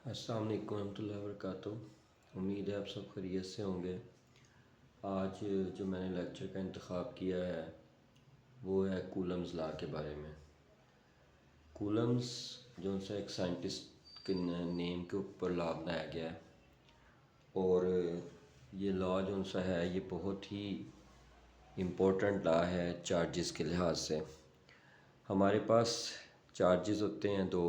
अस्सलाम वालेकुम रहमतुल्लाहि व बरकातुहू। उम्मीद है आप सब खैरियत से होंगे। आज जो मैंने लेक्चर का इंतखाब किया है वो है कूलम्स लॉ के बारे में। कूलम्स जो सा एक साइंटिस्ट के नेम के ऊपर लॉ बनाया गया है और ये लॉ जो सा है ये बहुत ही इम्पोर्टेंट लॉ है चार्जेस के लिहाज से। हमारे पास चार्जेस होते हैं दो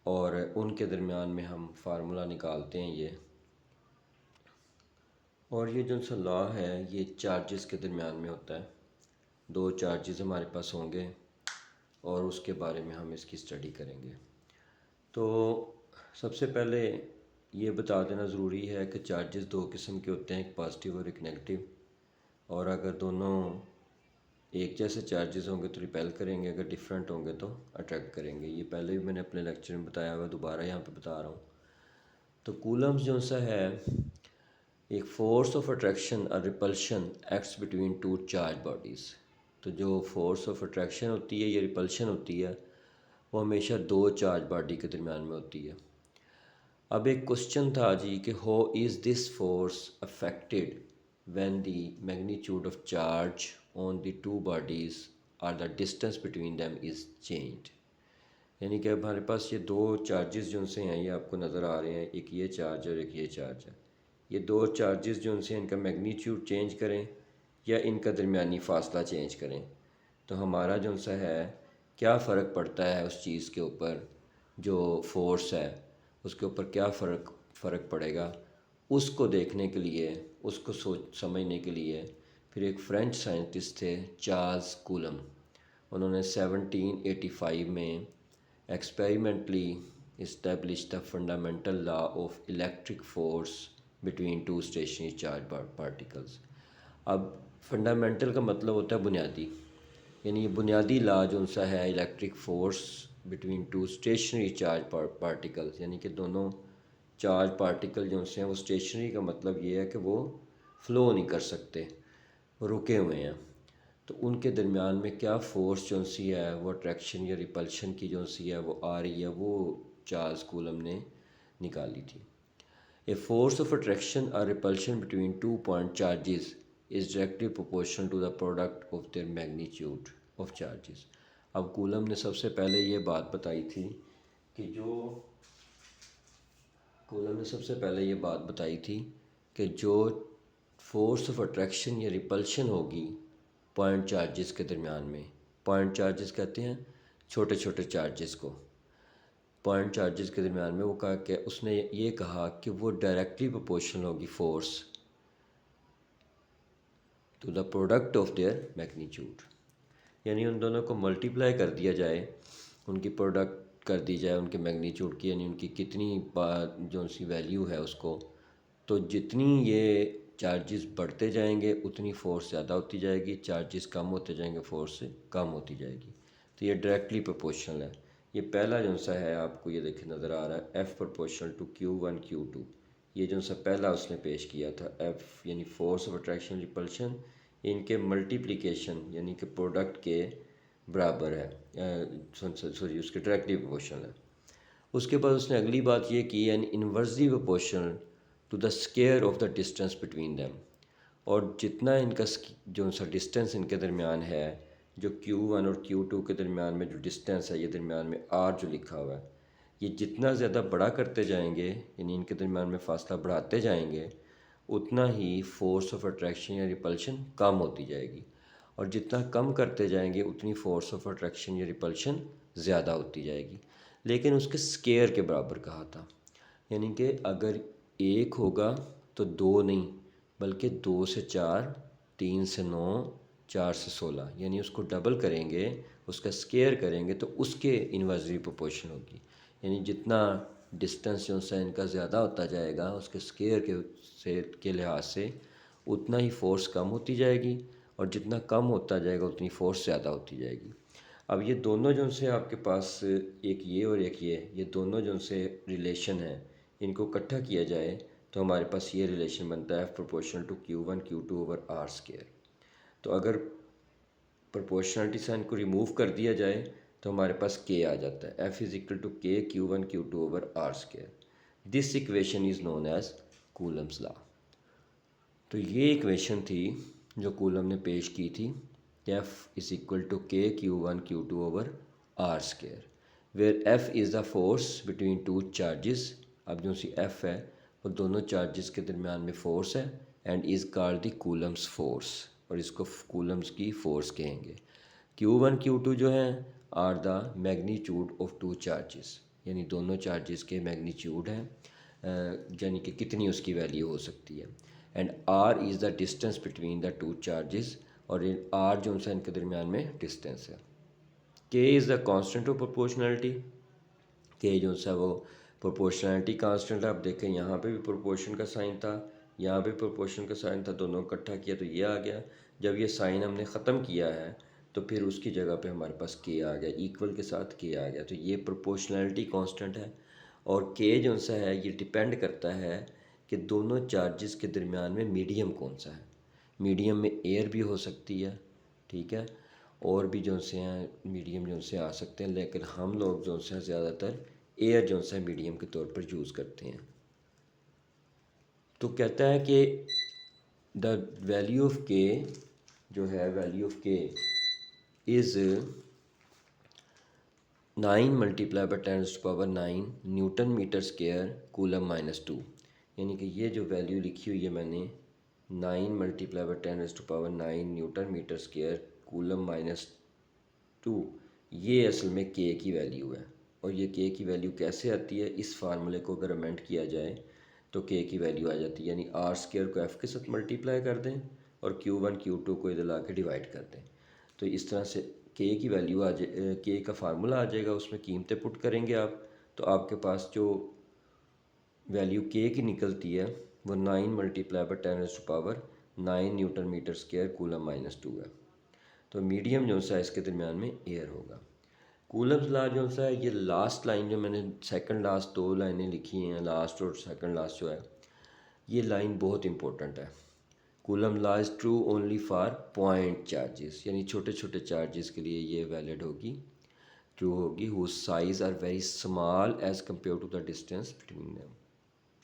और उनके दरमियान में हम फार्मूला निकालते हैं ये, और ये जो सा लॉ है ये चार्जेस के दरमियान में होता है। दो चार्जेस हमारे पास होंगे और उसके बारे में हम इसकी स्टडी करेंगे। तो सबसे पहले ये बता देना ज़रूरी है कि चार्जेस दो किस्म के होते हैं, एक पॉजिटिव और एक नेगेटिव। और अगर दोनों एक जैसे चार्जेस होंगे तो रिपेल करेंगे, अगर डिफरेंट होंगे तो अट्रैक्ट करेंगे। ये पहले भी मैंने अपने लेक्चर में बताया हुआ, दोबारा यहाँ पे बता रहा हूँ। तो कूलम्स जो सा है एक फोर्स ऑफ अट्रैक्शन और repulsion acts between two charge bodies. तो जो फोर्स ऑफ अट्रैक्शन होती है या रिपल्शन होती है वो हमेशा दो चार्ज बॉडी के दरमियान में होती है। अब एक क्वेश्चन था जी कि how is this force affected when the magnitude of charge on the two bodies और the distance between them is changed. यानी कि अब हमारे पास ये दो चार्जेस जो से हैं ये आपको नज़र आ रहे हैं, एक ये चार्ज और एक ये चार्ज है। ये दो चार्जेस जो उनसे इनका मैग्नीट्यूड चेंज करें या इनका दरमियानी फ़ासला चेंज करें तो हमारा जो सा है क्या फ़र्क पड़ता है उस चीज़ के ऊपर, जो फोर्स है उसके ऊपर क्या फ़र्क पड़ेगा, उसको देखने के लिए, उसको समझने के लिए फिर एक फ्रेंच साइंटिस्ट थे चार्ल्स कूलम। उन्होंने 1785 में experimentally establish the fundamental law of electric force between two stationary charge particles. अब फंडामेंटल का मतलब होता है बुनियादी, यानी ये बुनियादी लॉ जो सा है electric force between two stationary charge particles, यानी कि दोनों चार्ज पार्टिकल जो से हैं वो स्टेशनरी का मतलब ये है कि वो फ़्लो नहीं कर सकते, वो रुके हुए हैं। तो उनके दरमियान में क्या फ़ोर्स जो सी है वो अट्रैक्शन या रिपल्शन की जो सी है वो आ रही है, वो चार्ल्स कूलम ने निकाली थी। A force of attraction or repulsion between two point charges is directly proportional to the product of their magnitude of charges। अब कूलम ने सबसे पहले ये बात बताई थी कि जो फोर्स ऑफ अट्रैक्शन या रिपल्शन होगी पॉइंट चार्जेस के दरमियान में, पॉइंट चार्जेस कहते हैं छोटे छोटे चार्जेस को, पॉइंट चार्जेस के दरमियान में वो कहा कि उसने ये कहा कि वो डायरेक्टली प्रोपोर्शनल होगी force to the product of their magnitude. यानी उन दोनों को मल्टीप्लाई कर दिया जाए, उनकी प्रोडक्ट कर दी जाए उनके मैग्नीट्यूड की, यानी उनकी कितनी जो सी वैल्यू है उसको, तो जितनी ये चार्जेस बढ़ते जाएंगे उतनी फोर्स ज़्यादा होती जाएगी, चार्जेस कम होते जाएंगे फोर्स कम होती जाएगी। तो ये डायरेक्टली प्रोपोर्शनल है। ये पहला जो सा है आपको ये देखे नज़र आ रहा है F proportional to Q1 Q2। ये जो सा पहला उसने पेश किया था F यानी फोर्स ऑफ अट्रैक्शन रिपल्शन, इनके मल्टीप्लिकेशन यानी कि प्रोडक्ट के बराबर है, सॉरी उसके डायरेक्टली प्रोपोर्शनल है। उसके बाद उसने अगली बात ये की and inversely proportional to the square of the distance between them. और जितना इनका जो सा डिस्टेंस इनके दरमियान है, जो Q1 और Q2 के दरमियान में जो डिस्टेंस है, ये दरमियान में R जो लिखा हुआ है, ये जितना ज़्यादा बड़ा करते जाएंगे यानी इनके दरमियान में फ़ासला बढ़ाते जाएंगे उतना ही फोर्स ऑफ अट्रैक्शन या रिपल्शन कम होती जाएगी, और जितना कम करते जाएंगे उतनी फोर्स ऑफ अट्रैक्शन या रिपल्शन ज़्यादा होती जाएगी। लेकिन उसके स्केयर के बराबर कहा था, यानी कि अगर एक होगा तो दो नहीं बल्कि 2 से 4, 3 से 9, 4 से 16, यानी उसको डबल करेंगे, उसका स्केयर करेंगे तो उसके इन्वर्सली प्रोपोर्शन होगी। यानी जितना डिस्टेंस जो सा इनका ज़्यादा होता जाएगा उसके स्केयर के लिहाज से उतना ही फोर्स कम होती जाएगी, और जितना कम होता जाएगा उतनी फोर्स ज़्यादा होती जाएगी। अब ये दोनों जो से आपके पास एक ये और एक ये दोनों जो से रिलेशन है, इनको इकट्ठा किया जाए तो हमारे पास ये रिलेशन बनता है F proportional to Q1 Q2 over R square. तो अगर प्रोपोर्शनलिटी साइन को रिमूव कर दिया जाए तो हमारे पास के आ जाता है, F is equal to K Q1 Q2 over r square. This equation is known as Coulomb's law. तो ये इक्वेशन थी जो कूलम ने पेश की थी, F is equal to K Q1 Q2 over r square, where F is the force between two charges. अब जो सी एफ है वो दोनों चार्जेस के दरमियान में फ़ोर्स है, and is called the Coulomb's force, और इसको कूलम्स की फ़ोर्स कहेंगे। Q1 Q2 जो हैं are the magnitude of two charges, यानी दोनों चार्जेस के मैग्नीट्यूड हैं, यानी कि कितनी उसकी वैल्यू हो सकती है। And r is the distance between the two charges, और आर जो है इनके दरमियान में डिस्टेंस है। K is the constant of proportionality, K जो सा वो प्रोपोर्शनैलिटी कांस्टेंट है। आप देखें यहाँ पे भी प्रोपोर्शन का साइन था, यहाँ पे प्रोपोर्शन का साइन था, दोनों इकट्ठा किया तो ये आ गया। जब ये साइन हमने ख़त्म किया है तो फिर उसकी जगह पे हमारे पास के आ गया, इक्वल के साथ के आ गया, तो ये प्रोपोर्शनैलिटी कांस्टेंट है। और के जो सा है ये डिपेंड करता है कि दोनों चार्जेस के दरमियान में मीडियम कौन सा है। मीडियम में एयर भी हो सकती है, ठीक है, और भी जो से हैं मीडियम जो से आ सकते हैं, लेकिन हम लोग जो से ज़्यादातर एयर जो से मीडियम के तौर पर यूज़ करते हैं। तो कहता है कि द वैल्यू ऑफ के जो है, value of K is 9 multiply by 10⁻⁹ newton metre square coulomb -2। यानी कि ये जो वैल्यू लिखी हुई है मैंने 9 multiply by 10⁻⁹ newton metre square coulomb -2, ये असल में के की वैल्यू है। और ये के की वैल्यू कैसे आती है, इस फार्मूले को अगर अमेंड किया जाए तो के की वैल्यू आ जाती है, यानी आर स्क्वायर को एफ़ के साथ मल्टीप्लाई कर दें और Q1 Q2 को इधर ला के डिवाइड कर दें, तो इस तरह से के की वैल्यू आ जाए, के का फार्मूला आ जाएगा, उसमें कीमतें पुट करेंगे आप, तो आपके पास जो वैल्यू के की निकलती है वो 9 multiply by 10⁻⁹ newton metre square coulomb -2 है। तो मीडियम जो सा इसके दरमियान में एयर होगा। कूलम्स लॉ जो सा है, ये लास्ट लाइन जो मैंने सेकंड लास्ट दो लाइनें लिखी हैं, लास्ट और सेकंड लास्ट जो है, ये लाइन बहुत इंपॉर्टेंट है। Coulomb law is true only for point charges, यानी छोटे छोटे चार्जेस के लिए ये वैलिड होगी, ट्रू होगी, whose size are very small as compare to the distance between them.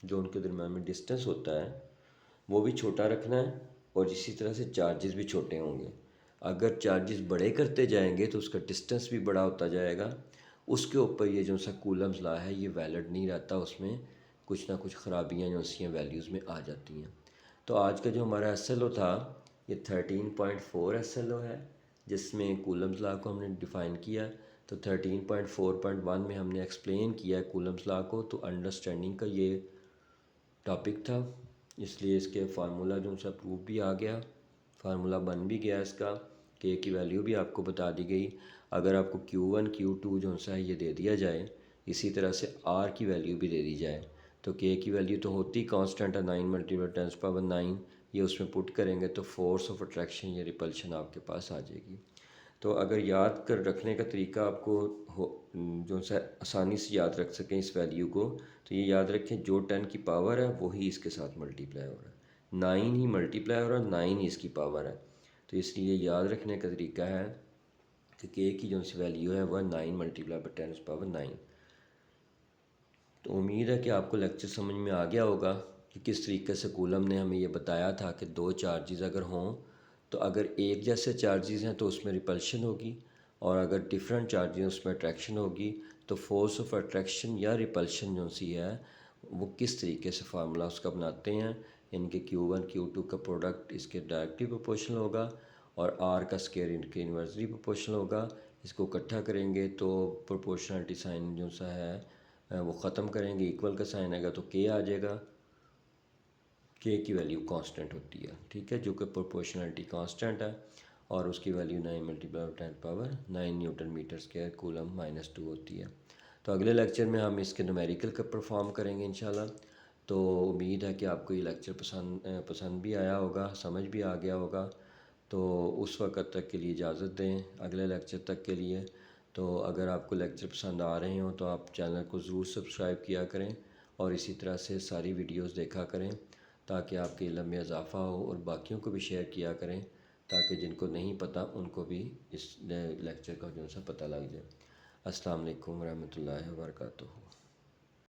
जो उनके दरम्यान में डिस्टेंस होता है वो भी छोटा रखना है, और इसी तरह से चार्जेस भी छोटे होंगे। अगर चार्जेस बड़े करते जाएंगे तो उसका डिस्टेंस भी बड़ा होता जाएगा। उसके ऊपर ये जो सा कूलम्स लॉ है ये वैलिड नहीं रहता, उसमें कुछ ना कुछ ख़राबियाँ जो सी वैल्यूज़ में आ जाती हैं। तो आज का जो हमारा SLO था ये 13.4 SLO है, जिसमें कूलम्स लॉ को हमने डिफ़ाइन किया। तो 13.4.1 में हमने एक्सप्लेन किया कूलम्स लॉ को, तो अंडरस्टैंडिंग का ये टॉपिक था, इसलिए इसके फार्मूला जो सा प्रूफ भी आ गया, फार्मूला बन भी गया इसका, के की वैल्यू भी आपको बता दी गई। अगर आपको Q1 Q2 जो सा ये दे दिया जाए, इसी तरह से आर की वैल्यू भी दे दी जाए, तो के की वैल्यू तो होती कांस्टेंट है 9 मल्टीप्लाई 10⁻⁹, ये उसमें पुट करेंगे तो फोर्स ऑफ अट्रैक्शन या रिपल्शन आपके पास आ जाएगी। तो अगर याद कर रखने का तरीका आपको हो, जो सा आसानी से याद रख सकें इस वैल्यू को, तो ये याद रखें जो 10 की पावर है वही इसके साथ मल्टीप्लाई हो रहा है, 9 ही मल्टीप्लाई हो रहा है, 9 ही इसकी पावर है। तो इसलिए याद रखने का तरीका है कि के की जो सी वैल्यू है वह 9 मल्टीप्लाई बाई 10⁻⁹। तो उम्मीद है कि आपको लेक्चर समझ में आ गया होगा कि किस तरीके से कूलम ने हमें ये बताया था कि दो चार्जेस अगर हों, तो अगर एक जैसे चार्जेस हैं तो उसमें रिपल्शन होगी, और अगर डिफरेंट चार्जेस उसमें अट्रैक्शन होगी। तो फोर्स ऑफ अट्रैक्शन या रिपल्शन जो सी है वो किस तरीके से फार्मूला उसका बनाते हैं, यानी कि Q1 Q2 का प्रोडक्ट इसके डायरेक्टली प्रोपोर्शनल होगा और आर का स्केयर इनके इन्वर्सली प्रोपोर्शनल होगा। इसको इकट्ठा करेंगे तो प्रोपोर्शनलिटी साइन जो सा है वो ख़त्म करेंगे, इक्वल का साइन आएगा तो के आ जाएगा। के की वैल्यू कांस्टेंट होती है, ठीक है, जो कि प्रोपोर्शनलिटी कांस्टेंट है, और उसकी value 9 multiply 10⁻⁹ newton metre square coulomb -2 होती है। तो अगले लेक्चर में हम इसके न्यूमेरिकल का परफॉर्म करेंगे इंशाल्लाह। तो उम्मीद है कि आपको ये लेक्चर पसंद भी आया होगा, समझ भी आ गया होगा। तो उस वक़्त तक के लिए इजाज़त दें, अगले लेक्चर तक के लिए। तो अगर आपको लेक्चर पसंद आ रहे हों तो आप चैनल को ज़रूर सब्सक्राइब किया करें, और इसी तरह से सारी वीडियोस देखा करें, ताकि आपके इल्म में इजाफ़ा हो, और बाकियों को भी शेयर किया करें ताकि जिनको नहीं पता उनको भी इस लेक्चर का जो सा पता लग जाए। अस्सलाम वालेकुम रहमतुल्लाहि व बरकातुहू।